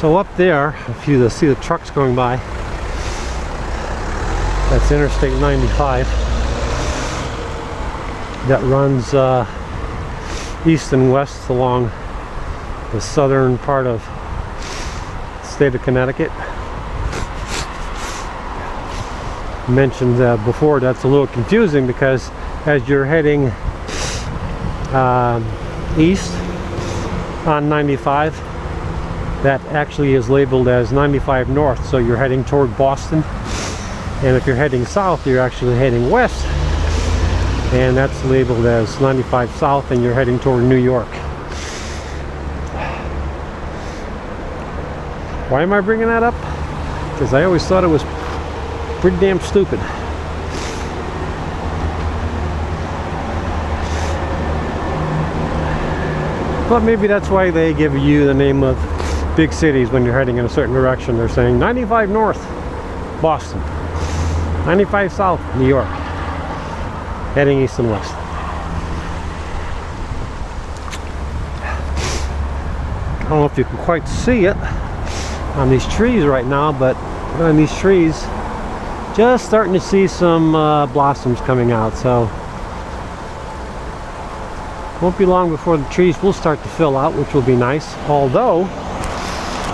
So up there, if you see the trucks going by, that's Interstate 95 that runs east and west along the southern part of the state of Connecticut. Mentioned before, that's a little confusing because as you're heading east on 95, that actually is labeled as 95 north, so you're heading toward Boston. And if you're heading south, you're actually heading west, and that's labeled as 95 south, and you're heading toward New York. Why am I bringing that up? Because I always thought it was pretty damn stupid. But maybe that's why they give you the name of big cities when you're heading in a certain direction. They're saying 95 north, Boston. 95 south, New York. Heading east and west. I don't know if you can quite see it on these trees right now, but on these trees, just starting to see some blossoms coming out. So won't be long before the trees will start to fill out, which will be nice. Although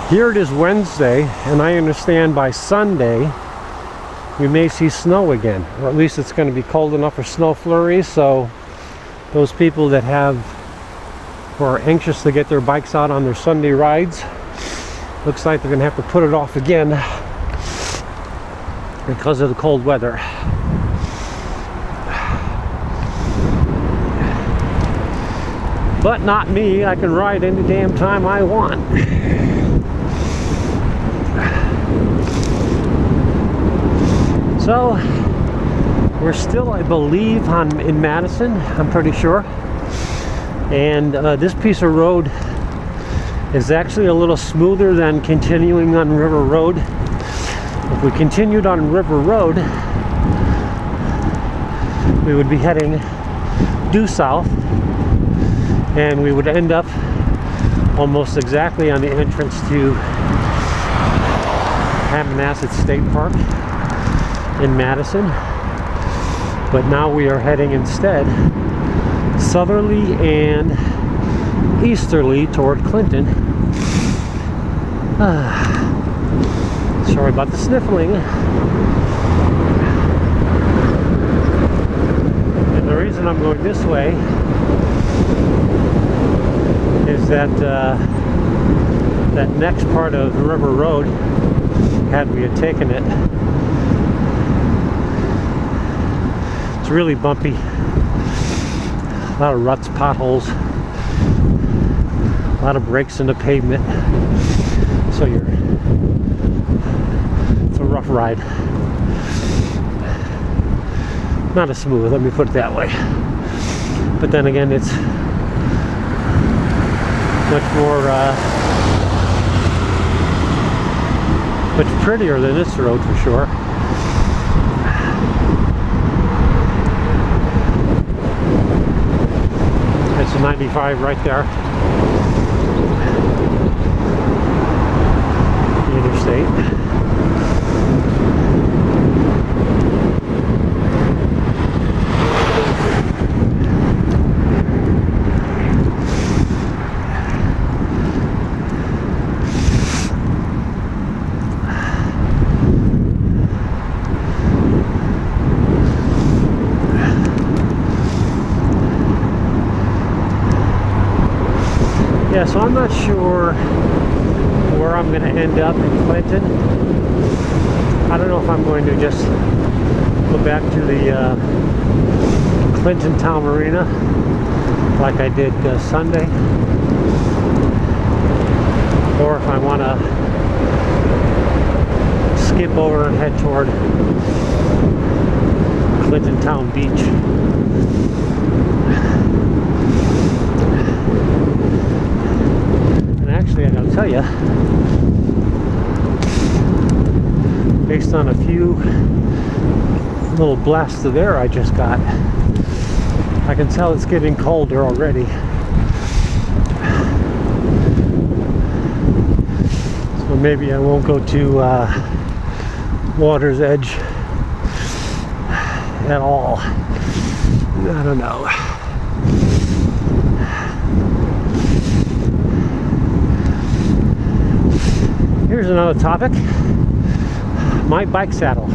here it is Wednesday, and I understand by Sunday we may see snow again, or at least it's going to be cold enough for snow flurries. So those people that who are anxious to get their bikes out on their Sunday rides, looks like they're going to have to put it off again because of the cold weather. But not me. I can ride any damn time I want. So we're still, I believe, in Madison, I'm pretty sure. And this piece of road is actually a little smoother than continuing on River Road. If we continued on River Road, we would be heading due south, and we would end up almost exactly on the entrance to Hammonasset State Park in Madison. But now we are heading instead southerly and easterly toward Clinton. Sorry about the sniffling. And the reason I'm going this way is that that next part of River Road, had we had taken it, it's really bumpy. A lot of ruts, potholes, a lot of breaks in the pavement. So it's a rough ride. Not as smooth, let me put it that way. But then again, it's much more, much prettier than this road for sure. That's a 95 right there. The interstate. Yeah, so I'm not sure where I'm going to end up in Clinton. I don't know if I'm going to just go back to the Clinton Town Marina like I did Sunday, or if I want to skip over and head toward Clinton Town Beach. Actually, I gotta tell you, based on a few little blasts of air I just got, I can tell it's getting colder already. So maybe I won't go to water's edge at all. I don't know. Here's another topic. My bike saddle.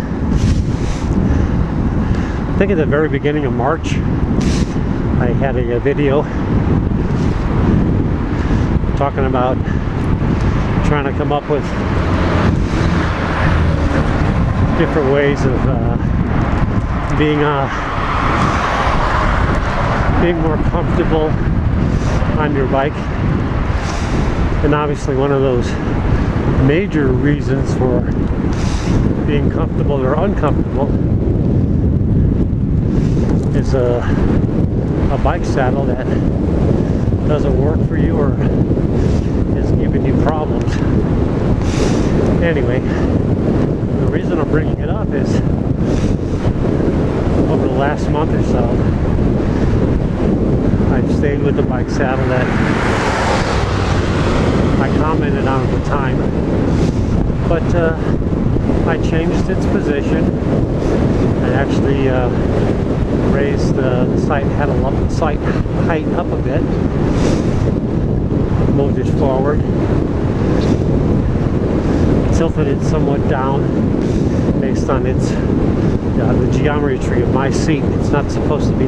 I think at the very beginning of March I had a video talking about trying to come up with different ways of being more comfortable on your bike. And obviously one of those major reasons for being comfortable or uncomfortable is a bike saddle that doesn't work for you or is giving you problems. Anyway, the reason I'm bringing it up is over the last month or so I've stayed with the bike saddle that I commented on at the time, but I changed its position. I actually raised the sight height up a bit, moved it forward, tilted it somewhat down based on its the geometry of my seat. It's not supposed to be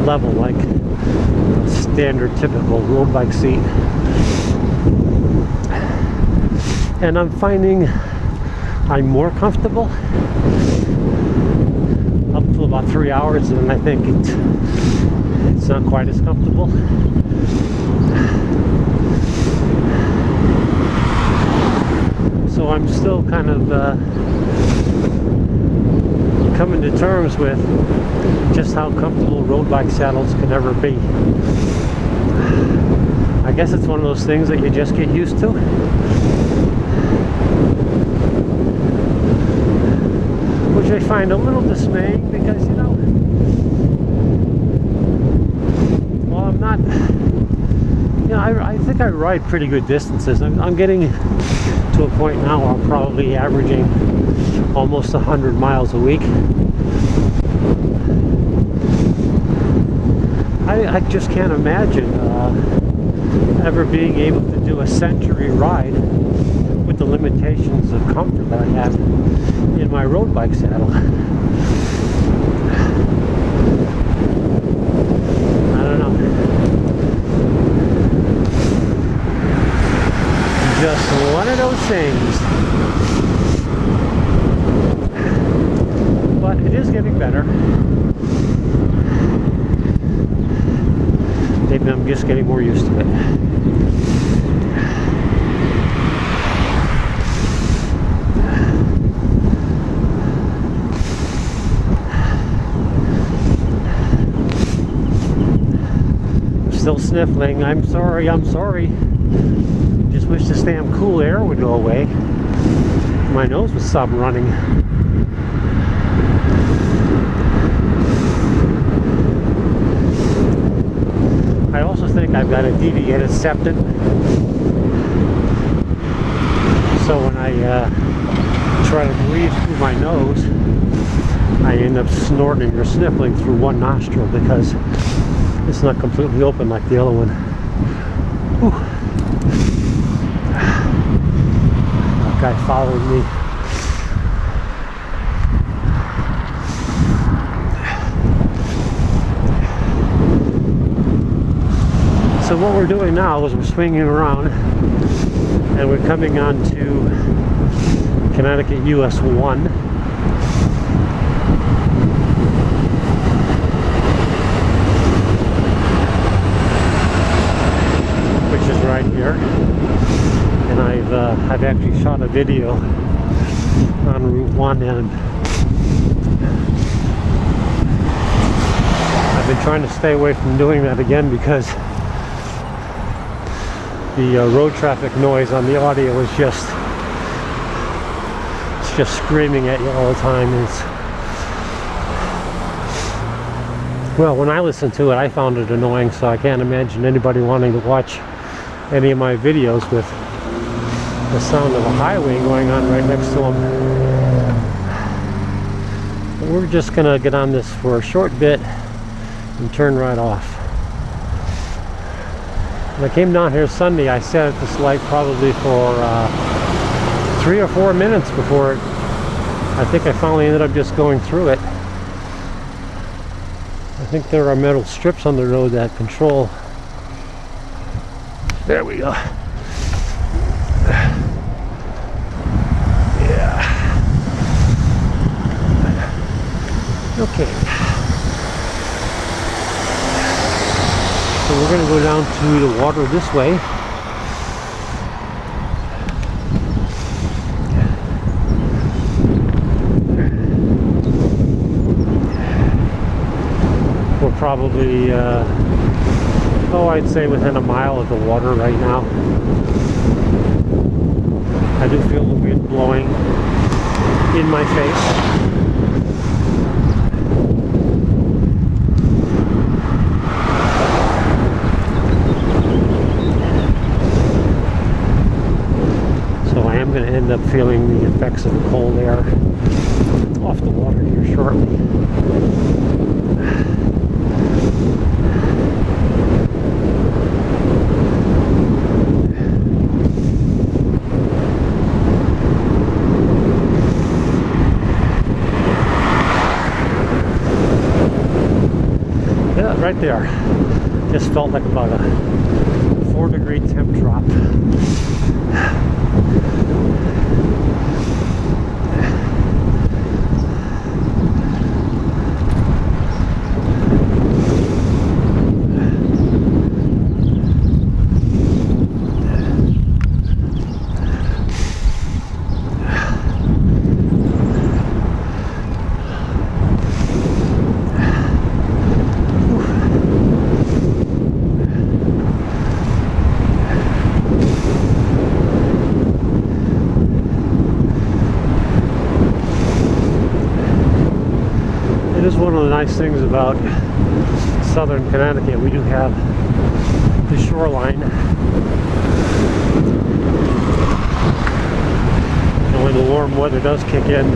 level like a standard typical road bike seat. And I'm finding I'm more comfortable up to about 3 hours, and I think it's not quite as comfortable. So I'm still kind of coming to terms with just how comfortable road bike saddles can ever be. I guess it's one of those things that you just get used to. Which I find a little dismaying because, you know, well, I'm not, you know, I think I ride pretty good distances. I'm getting to a point now where I'm probably averaging almost 100 miles a week. I just can't imagine ever being able to do a century ride with the limitations of comfort that I have in my road bike saddle. I don't know. Just one of those things. But it is getting better. Maybe I'm just getting more used to it. Still sniffling. I'm sorry. Just wish this damn cool air would go away. My nose would stop running. I also think I've got a deviated septum. So when I try to breathe through my nose, I end up snorting or sniffling through one nostril because it's not completely open like the other one. Whew. That guy followed me. So what we're doing now is we're swinging around and we're coming on to Connecticut US 1. Right here, and I've actually shot a video on Route 1, and I've been trying to stay away from doing that again because the road traffic noise on the audio is just screaming at you all the time. Well, when I listened to it, I found it annoying, so I can't imagine anybody wanting to watch any of my videos with the sound of a highway going on right next to them. But we're just gonna get on this for a short bit and turn right off. When I came down here Sunday, I sat at this light probably for 3 or 4 minutes before it. I think I finally ended up just going through it. I think there are metal strips on the road that control. There we go. Yeah. Okay. So we're going to go down to the water this way. We're probably, I'd say within a mile of the water right now. I do feel the wind blowing in my face. I'm going to end up feeling the effects of the cold air off the water here shortly. Yeah, right there. Just felt like about a 4-degree temp drop. One of the nice things about southern Connecticut, we do have the shoreline. And when the warm weather does kick in,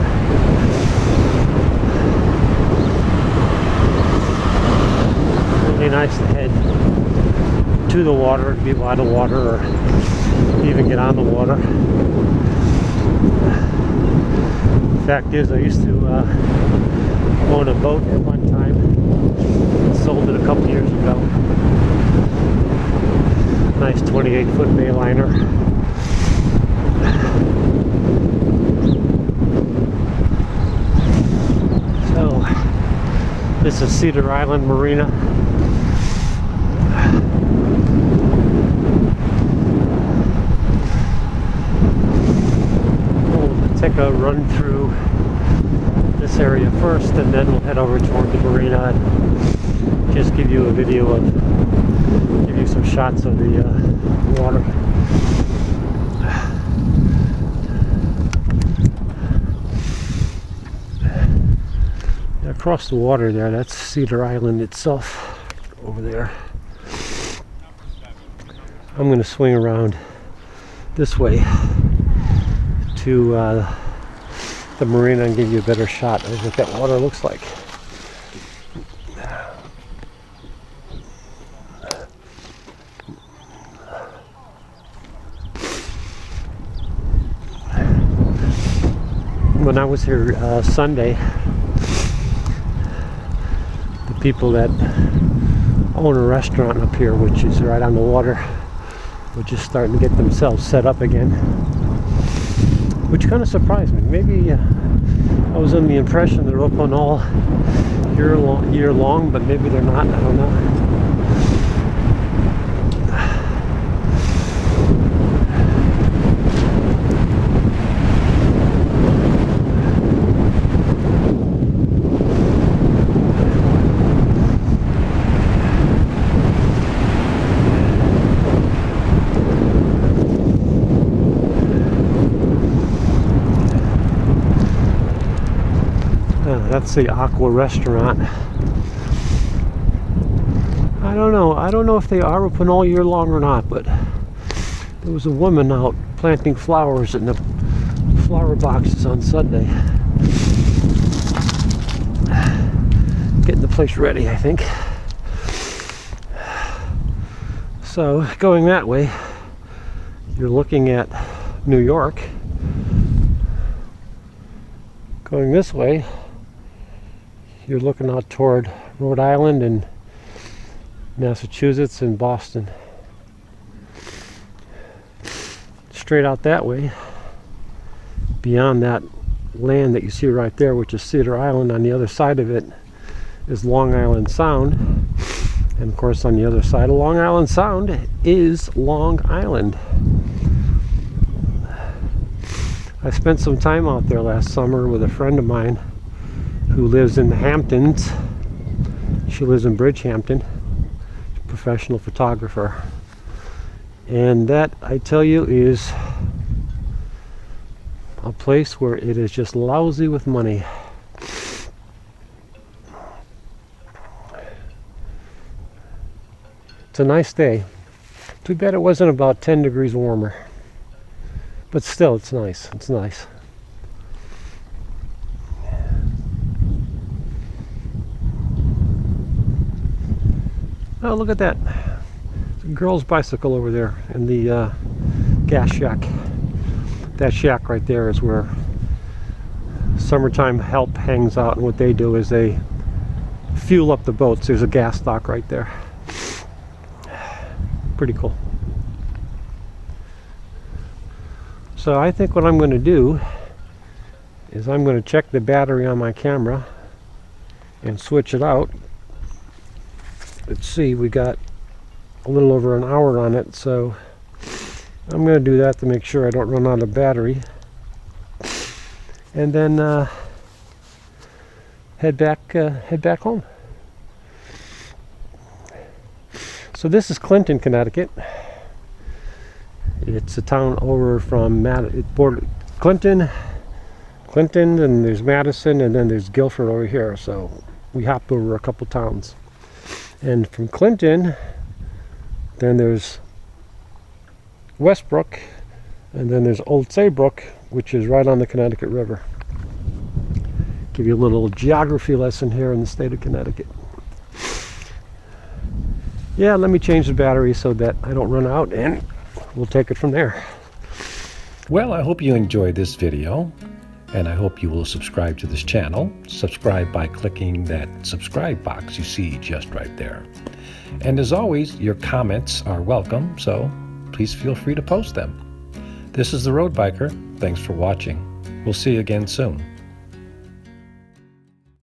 really nice to head to the water, be by the water, or even get on the water. The fact is, I used to own a boat at one time. Sold it a couple years ago. Nice 28-foot Bayliner. So this is Cedar Island Marina. We'll take a run through this area first, and then we'll head over toward the marina and just give you a video of, give you some shots of the water. Across the water there, that's Cedar Island itself over there. I'm going to swing around this way to the marina and give you a better shot of what that water looks like. When I was here Sunday, the people that own a restaurant up here, which is right on the water, were just starting to get themselves set up again, which kind of surprised me. Maybe I was under the impression they're open all year long, but maybe they're not. I don't know. That's the Aqua restaurant. I don't know if they are open all year long or not, but There was a woman out planting flowers in the flower boxes on Sunday. Getting the place ready, I think. So going that way, you're looking at New York. Going this way, you're looking out toward Rhode Island and Massachusetts and Boston. Straight out that way, beyond that land that you see right there, which is Cedar Island, on the other side of it is Long Island Sound. And of course, on the other side of Long Island Sound is Long Island. I spent some time out there last summer with a friend of mine who lives in the Hamptons. She lives in Bridgehampton, professional photographer. And that, I tell you, is a place where it is just lousy with money. It's a nice day. Too bad it wasn't about 10 degrees warmer. But still, it's nice. It's nice. Oh, look at that. It's a girl's bicycle over there in the gas shack. That shack right there is where summertime help hangs out, and what they do is they fuel up the boats. There's a gas stock right there. Pretty cool. So I think what I'm going to do is I'm going to check the battery on my camera and switch it out. Let's see, we got a little over an hour on it, so I'm going to do that to make sure I don't run out of battery. And then head back home. So this is Clinton, Connecticut. It's a town over from Clinton, and there's Madison, and then there's Guilford over here. So we hopped over a couple towns. And from Clinton, then there's Westbrook, and then there's Old Saybrook, which is right on the Connecticut River. Give you a little geography lesson here in the state of Connecticut. Yeah, let me change the battery so that I don't run out, and we'll take it from there. Well, I hope you enjoyed this video, and I hope you will subscribe to this channel. Subscribe by clicking that subscribe box you see just right there. And as always, your comments are welcome, so please feel free to post them. This is The Road Biker. Thanks for watching. We'll see you again soon.